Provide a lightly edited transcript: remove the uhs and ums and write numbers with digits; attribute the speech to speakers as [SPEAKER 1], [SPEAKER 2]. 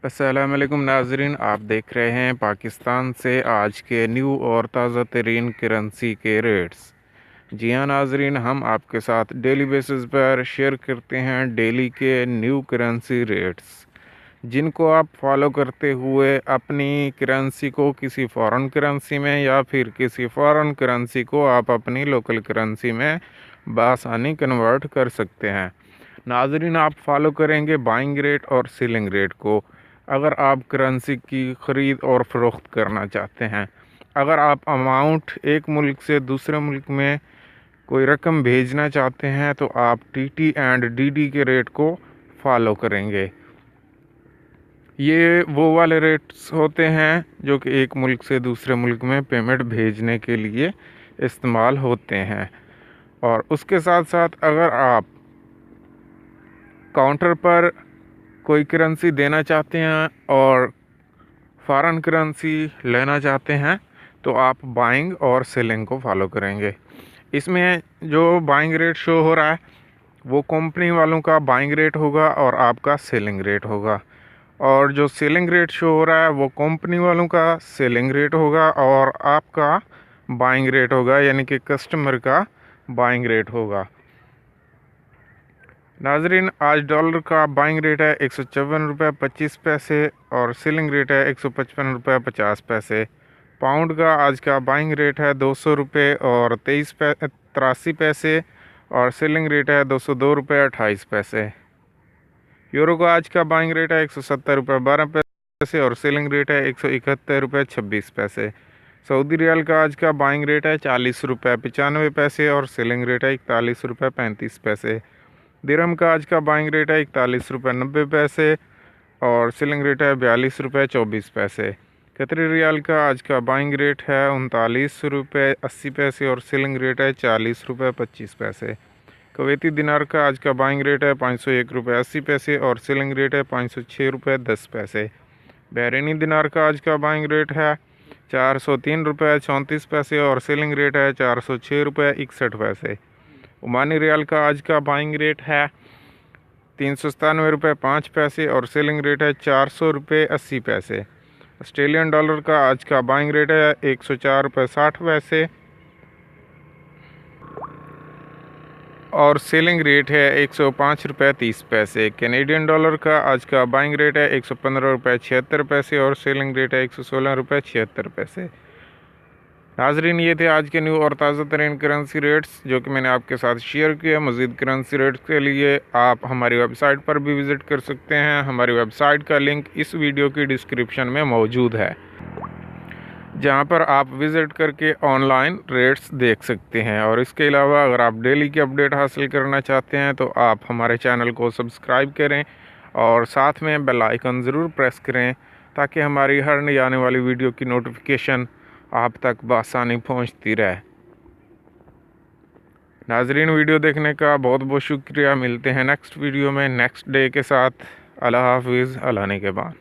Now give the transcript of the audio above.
[SPEAKER 1] अस्सलामुअलैकुम नाजरीन, आप देख रहे हैं पाकिस्तान से आज के न्यू और ताज़ा तरीन करेंसी के रेट्स। जी हाँ नाजरीन, हम आपके साथ डेली बेसिस पर शेयर करते हैं डेली के न्यू करेंसी रेट्स, जिनको आप फॉलो करते हुए अपनी करेंसी को किसी फ़ॉरेन करेंसी में या फिर किसी फ़ॉरेन करेंसी को आप अपनी लोकल करेंसी में बआसानी कन्वर्ट कर सकते हैं। नाजरीन, आप फॉलो करेंगे बाइंग रेट और सेलिंग रेट को अगर आप करेंसी की ख़रीद और फ़रोख्त करना चाहते हैं। अगर आप अमाउंट एक मुल्क से दूसरे मुल्क में कोई रकम भेजना चाहते हैं तो आप टीटी एंड डीडी के रेट को फॉलो करेंगे। ये वो वाले रेट्स होते हैं जो कि एक मुल्क से दूसरे मुल्क में पेमेंट भेजने के लिए इस्तेमाल होते हैं। और उसके साथ साथ अगर आप काउंटर पर कोई करेंसी देना चाहते हैं और फ़ॉरेन करेंसी लेना चाहते हैं तो आप बाइंग और सेलिंग को फॉलो करेंगे। इसमें जो बाइंग रेट शो हो रहा है वो कंपनी वालों का बाइंग रेट होगा और आपका सेलिंग रेट होगा, और जो सेलिंग रेट शो हो रहा है वो कंपनी वालों का सेलिंग रेट होगा और आपका बाइंग रेट होगा, यानी कि कस्टमर का बाइंग रेट होगा। नाजरीन, आज डॉलर का बाइंग रेट है 154.25 और सेलिंग रेट है 155.50। पाउंड का आज का बाइंग रेट है 200 रुपये और 83 और सेलिंग रेट है 202.28। यूरो का आज का बाइंग रेट है 170.12 और सेलिंग रेट है 171.26। सऊदी रियाल का आज का बाइंग रेट है 40.95 और सेलिंग रेट है 41.35। दिरहम का आज का बाइंग रेट है 41.90 और सेलिंग रेट है 42.24। कतरी रियाल का आज का बाइंग रेट है 39.80 और सेलिंग रेट है 40.25। कुवैती दिनार का आज का बाइंग रेट है 501.80 और सेलिंग रेट है 506.10। बहरीनी दिनार का आज का बाइंग रेट है 403.34 और सेलिंग रेट है 406.61। ओमानी रियाल का आज का बाइंग रेट है 397.05 और सेलिंग रेट है 400.80। ऑस्ट्रेलियन डॉलर का आज का बाइंग रेट है 104.60 और सेलिंग रेट है 105.30। कैनेडियन डॉलर का आज का बाइंग रेट है 115.76 और सेलिंग रेट है 116.76। नाजरीन, ये थे आज के न्यू और ताज़ा तरीन करेंसी रेट्स जो कि मैंने आपके साथ शेयर किया। मज़ीद करेंसी रेट्स के लिए आप हमारी वेबसाइट पर भी विज़िट कर सकते हैं। हमारी वेबसाइट का लिंक इस वीडियो की डिस्क्रिप्शन में मौजूद है, जहां पर आप विज़िट करके ऑनलाइन रेट्स देख सकते हैं। और इसके अलावा अगर आप डेली की अपडेट हासिल करना चाहते हैं तो आप हमारे चैनल को सब्सक्राइब करें और साथ में बेल आइकन ज़रूर प्रेस करें ताकि हमारी हर नई आने वाली वीडियो की नोटिफिकेशन आप तक बआसानी पहुंचती रहे। नाजरीन, वीडियो देखने का बहुत बहुत शुक्रिया। मिलते हैं नेक्स्ट वीडियो में नेक्स्ट डे के साथ। अल्लाह हाफिज़, अल्लाह ने के बाद।